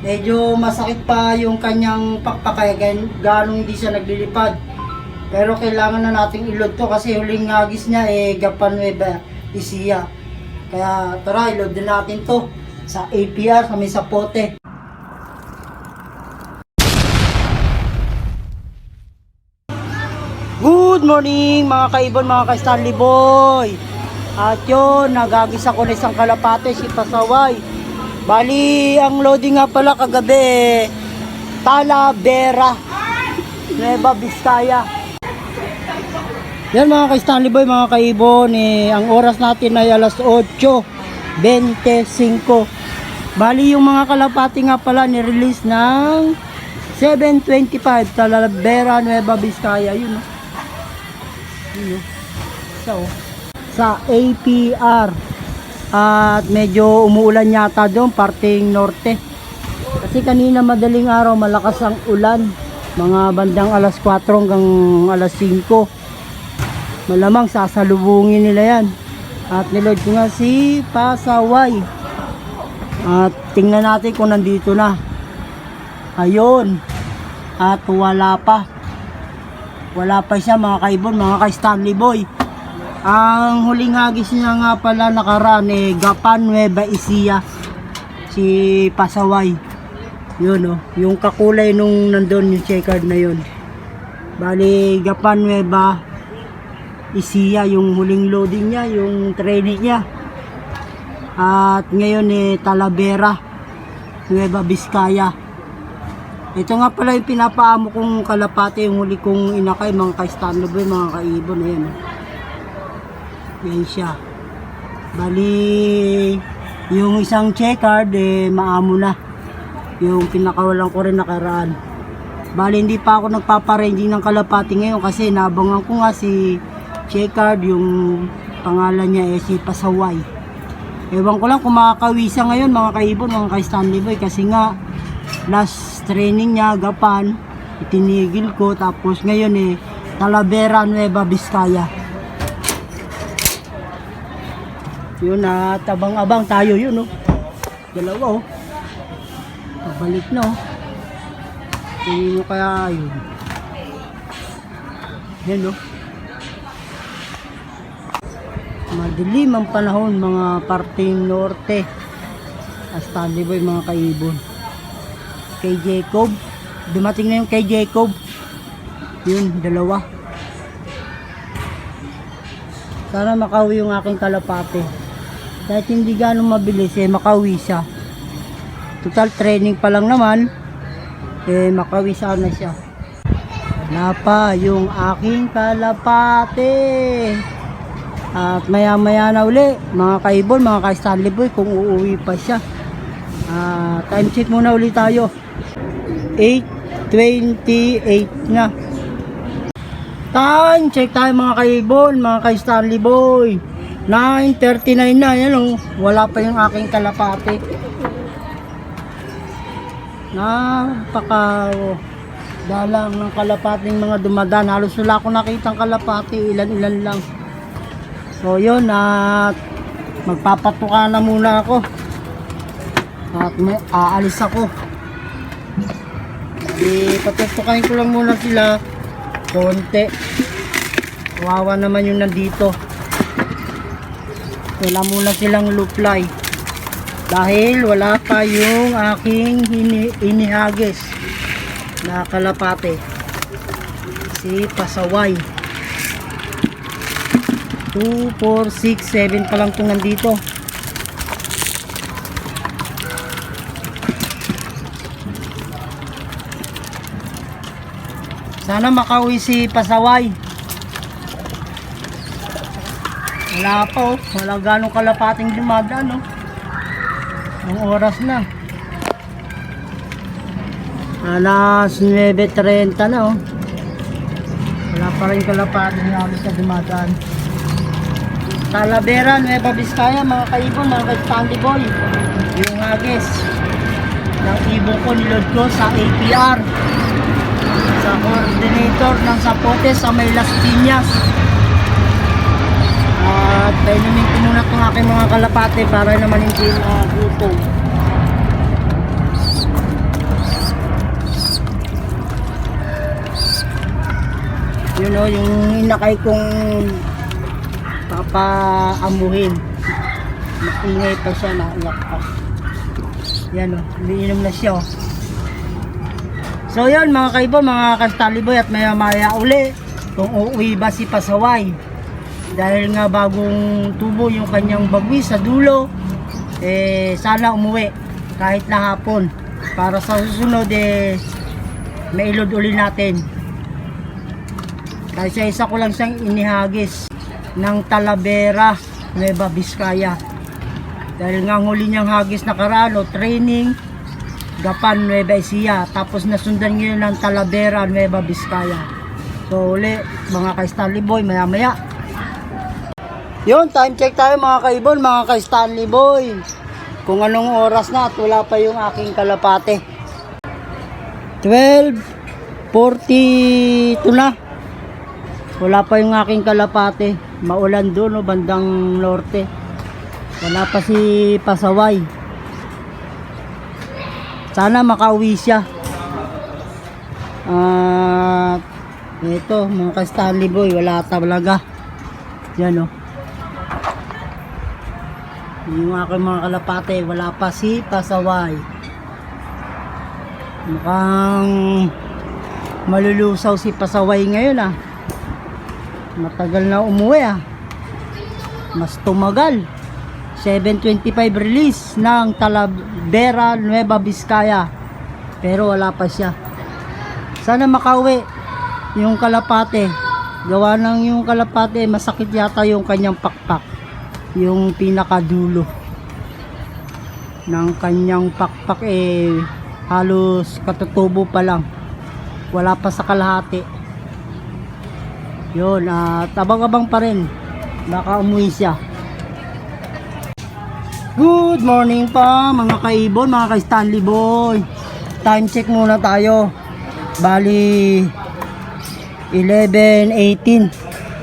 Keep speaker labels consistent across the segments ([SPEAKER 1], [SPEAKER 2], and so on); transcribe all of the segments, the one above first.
[SPEAKER 1] Medyo masakit pa yung kanyang pakpakaya, ganong hindi siya naglilipad. Pero kailangan na nating i-load to kasi huling hagis niya Gapan Nueva Ecija. Kaya tara, i-load din natin to sa APR sa may sapote. Good morning mga kaibon, mga ka-Stanley Boy. At yun, nagagis ako na isang kalapate, si Pasaway. Bali, ang loading nga pala kagabi Talavera, Nueva Vizcaya. Yan mga ka-Stanley Boy, mga kaibon, ang oras natin ay alas 8:25. Bali, yung mga kalapate nga pala ni-release ng 7:25 Talavera, Nueva Vizcaya. Yun, so, sa APR. At medyo umuulan yata doon, parting norte. Kasi kanina madaling araw malakas ang ulan, mga bandang alas 4 hanggang alas 5. Malamang sasalubungin nila yan. At niload ko nga si Pasaway. At tingnan natin kung nandito na. Ayun. At wala pa siya mga kaibon, mga ka-Stanley Boy. Ang huling hagis niya nga pala nakaraan Gapan Nueva Ecija, si Pasaway. Yun yung kakulay nung nandun yung checkered na yun. Bali Gapan Nueva Ecija yung huling loading niya, yung training niya. At ngayon Talavera, Nueva Vizcaya. Ito nga pala yung pinapaamo kong kalapate, yung huli kong inakay, mga ka-Stanley Boy, mga kaibon. Ayan, yan siya. Bali, yung isang checkered maamo na. Yung pinakawalan ko rin nakaraan. Bali, hindi pa ako nagpaparanging ng kalapate ngayon kasi nabangan ko nga si checkered, yung pangalan niya si Pasaway. Ewan ko lang kung makakawisa ngayon mga kaibon, mga ka-Stanley Boy, kasi nga last training niya Gapan, itinigil ko. Tapos ngayon Talavera, Nueva Vizcaya. Yun, abang-abang tayo yun dalawa pabalik na tingin mo kaya yun. Yan madilim ang panahon, mga parting norte. Stanley Boy, mga kaibon. Kay Jacob, dumating na yung kay Jacob. Yun, dalawa. Sana makauwi yung aking kalapate. Kahit hindi ganong mabilis makauwi siya. Total training pa lang naman, makauwi sana siya. Wala pa yung aking kalapate. At maya maya na uli mga kaibon, mga ka-Stanley Boy, kung uuwi pa siya. Time check muna uli tayo. 8:28 na. Time check tayo mga kaibon, mga ka-Stanley Boy. 9:39 na. Yan wala pa yung aking kalapate. Napaka dalang ng kalapating mga dumadaan. Halos wala akong nakitang kalapate, ilan-ilan lang. So yun, at magpapatuka na muna ako. At aalis ako. Patutukain ko lang muna sila konti. Kawawa naman yung nandito. Wala muna silang luply dahil wala pa yung aking inihagis na kalapate, si Pasaway. 2, 4, 6, 7 pa lang itong nandito. Sana makauwi si Pasaway. Wala pa wala ganong kalapating dumadaan ang oras na. Alas 9:30 na wala pa rin kalapating namin sa dumadaan. Talavera, Nueva Vizcaya, mga kaibon, mga ka-Stanley Boy. Yung hagis ng ibon ko niload ko sa APR, sa coordinator ng sapote sa may Las Piñas. At painumin ko muna itong aking mga kalapate para naman hindi gutom. Ito yung inakay kong papaamuhin. Maingay pa siya, naiyak pa. Yan o, umiinom na siya o. So yun mga kaibon, mga Kastaliboy, at maya maya uli kung uuwi ba si Pasaway. Dahil nga bagong tubo yung kanyang bagwi sa dulo, sana umuwi kahit na hapon para sa susunod mailod uli natin. Kasi isa ko lang siyang inihagis ng Talavera, Nueva Vizcaya. Dahil nga huli niyang hagis na karano, training, Gapan, Nueva Ecija. Tapos nasundan niyo ng Talavera, Nueva Vizcaya. So uli, mga ka-Stanley Boy, maya maya. Yun, time check tayo mga kaibon, mga ka-Stanley Boy. Kung anong oras na at wala pa yung aking kalapate. 12:42 na. Wala pa yung aking kalapate. Maulan doon, no, bandang norte. Wala pa si Pasaway. Sana makauwi siya. Ito, mga ka-Stanley Boy, wala talaga. Yan o. Yung aking mga kalapate, wala pa si Pasaway. Mukhang malulusaw si Pasaway ngayon ah. Matagal na umuwi ah. Mas tumagal. 7:25 release ng Talavera, Nueva Vizcaya. Pero wala pa siya. Sana makauwi yung kalapate. Gawa ng yung kalapate, masakit yata yung kanyang pakpak. Yung pinakadulo ng kanyang pakpak halos katutubo pa lang. Wala pa sa kalahati. Yun, abang-abang pa rin. Baka umuwi siya. Good morning pa mga kaibon, mga ka-Stanley Boy. Time check muna tayo. Bali 11:18.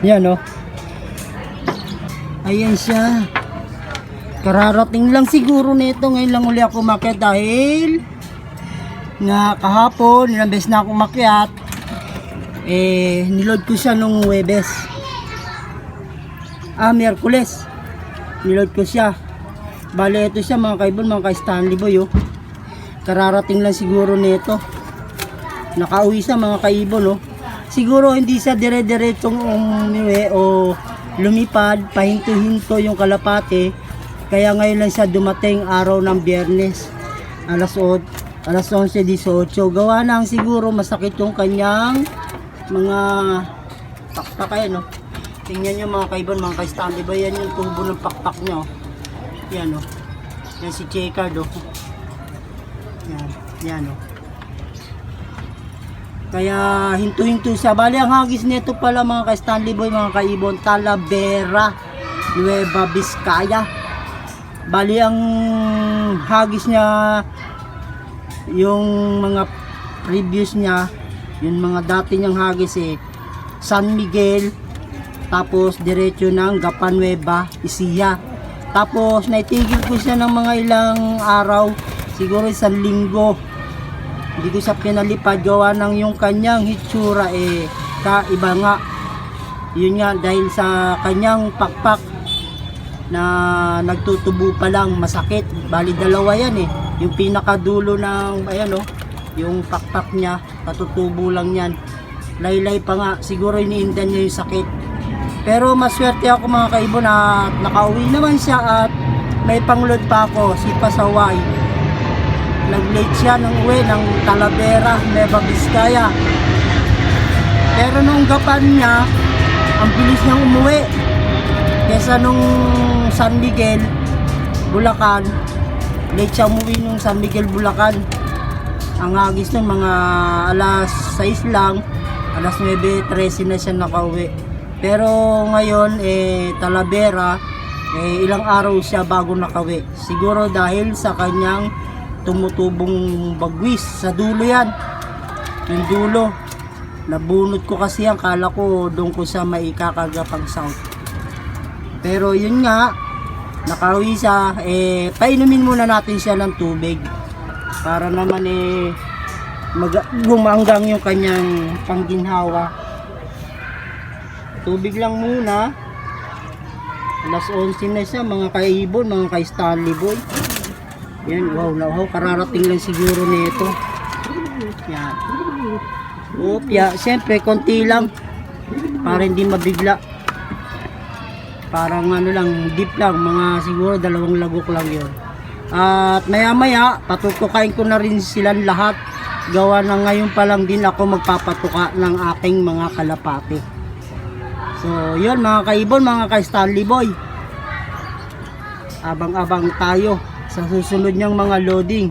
[SPEAKER 1] Yan o. Ayan siya. Kararating lang siguro nito. Ngayon lang uli ako umakyat dahil nga kahapon, ilang beses na ako umakyat. Niload ko siya nung Huwebes. Miyerkules. Niload ko siya. Bale, ito siya mga kaibon, mga ka-Stanley Boy oh. Kararating lang siguro nito. Nakauwi siya mga kaibon oh. Siguro hindi siya dire-diretong umuwi o lumipad, pahinto-hinto yung kalapate. Kaya ngayon lang siya dumating araw ng Biyernes. Alas 11:18. Gawa nang siguro masakit yung kanyang mga pakpak ayan oh. Tingnan nyo mga kaibon, mga ka-Stanley Boy. Yan yung tubo ng pakpak niya oh. Yan o. Yan si Checard o. Yan. Yan o. Kaya hinto-hinto siya. Bali ang hagis nito pala mga ka-Stanley Boy, mga kaibon, Talavera, Nueva Vizcaya. Bali ang hagis niya, yung mga previous niya, yung mga dati niyang hagis San Miguel, tapos diretso ng Gapan, Nueva Ecija. Tapos naitigil ko siya ng mga ilang araw, siguro isang linggo. Hindi ko siya pinalipad gawa ng yung kanyang hitsura kaiba nga. Yun nga dahil sa kanyang pakpak na nagtutubo pa lang, masakit. Bali dalawa yan yung pinakadulo ng ayan yung pakpak niya, patutubo lang yan. Laylay pa nga, siguro iniindan niya yung sakit. Pero maswerte ako mga kaibon na nakauwi naman siya at may pangload pa ako, si Pasaway. Nag-late siya ng uwi ng Talavera, Nueva Vizcaya. Pero nung Gapan niya, ang bilis niyang umuwi. Kesa nung San Miguel, Bulacan, late siya umuwi nung San Miguel, Bulacan. Ang hagis nun mga alas 6 lang, alas 9:13 na siya nakauwi. Pero ngayon Talavera ilang araw siya bago nakauwi. Siguro dahil sa kanyang tumutubong bagwis sa dulo yan. Yung dulo. Nabunot ko kasi yan, kala ko doon ko sa maikakarga pang south. Pero yun nga, nakauwi siya, painumin muna natin siya ng tubig para naman gumanggang yung kanyang pangginhawa. tubig lang muna. Alas 11 na siya mga kaibon, mga ka-Stanley Boy. Yan, wow, kararating lang siguro nito. Yan. Opya, siyempre konti lang para hindi mabigla. Parang ano lang, deep lang, mga siguro 2 lagok lang yun. At maya patutukain ko na rin silang lahat. Gawa na ngayon pa lang din ako magpapatuka ng aking mga kalapati. So yun mga kaibon, mga ka-Stanley Boy, abang-abang tayo sa susunod niyang mga loading.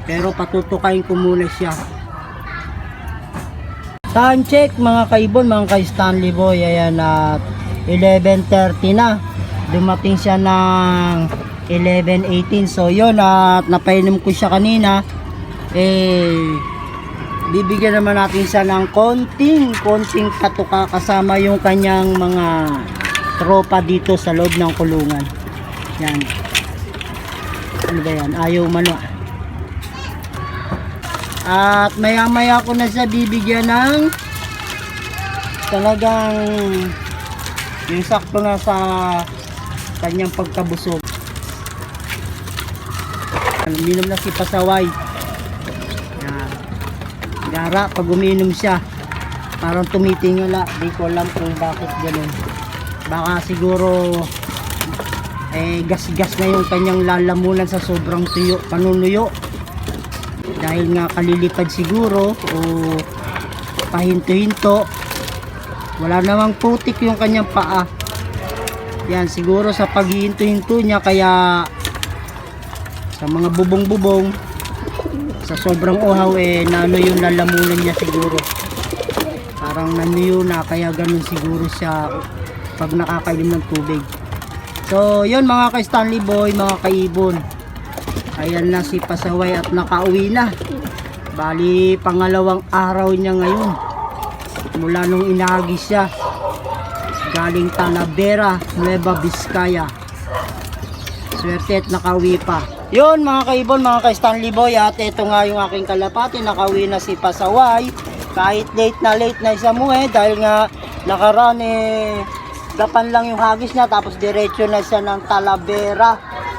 [SPEAKER 1] Pero patutukain ko muna siya. Time check mga kaibon, mga ka-Stanley Boy. Ayan, at 11:30 na. Dumating siya ng 11:18. So yun, at napainom ko siya kanina. Bibigyan naman natin siya ng konting patuka kasama yung kanyang mga tropa dito sa loob ng kulungan. Yan. Ano ba yan? Ayaw mano. At maya ko na siya bibigyan ng talagang yung sakto na sa kanyang pagkabusog. Uminom na si Pasaway. Yan. Gara pag uminom siya parang tumitingala. Di ko alam kung bakit ganun. Baka siguro gas-gas na yung kanyang lalamunan sa sobrang tuyo, panunuyo. Dahil nga kalilipad siguro o pahinto-hinto. Wala namang putik yung kanyang paa. Yan, siguro sa paghihinto-hinto niya kaya sa mga bubong-bubong sa sobrang uhaw nano yung lalamunan niya siguro. Parang nanuyo na kaya ganun siguro siya pag nakakainom ng tubig. So yun mga ka-Stanley Boy, mga kaibon. Ayan na si Pasaway at nakauwi na. Bali pangalawang araw niya ngayon mula nung inahagis siya galing Talavera, Nueva Vizcaya. Swerte at nakauwi pa. Yun mga kaibon, mga ka-Stanley Boy, at ito nga yung aking kalapati. Nakauwi na si Pasaway kahit late na siya muwi dahil nga nakaraan gapan lang yung hagis niya tapos diretso na siya ng Talavera,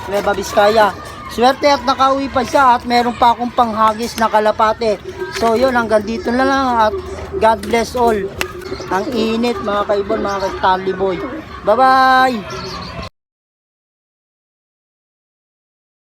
[SPEAKER 1] Nueva Vizcaya. Swerte at nakauwi pa siya at meron pa akong panghagis na kalapate. So yun, hanggang dito na lang at God bless all. Ang init mga kaibon, mga ka-Stanley Boy. Bye bye!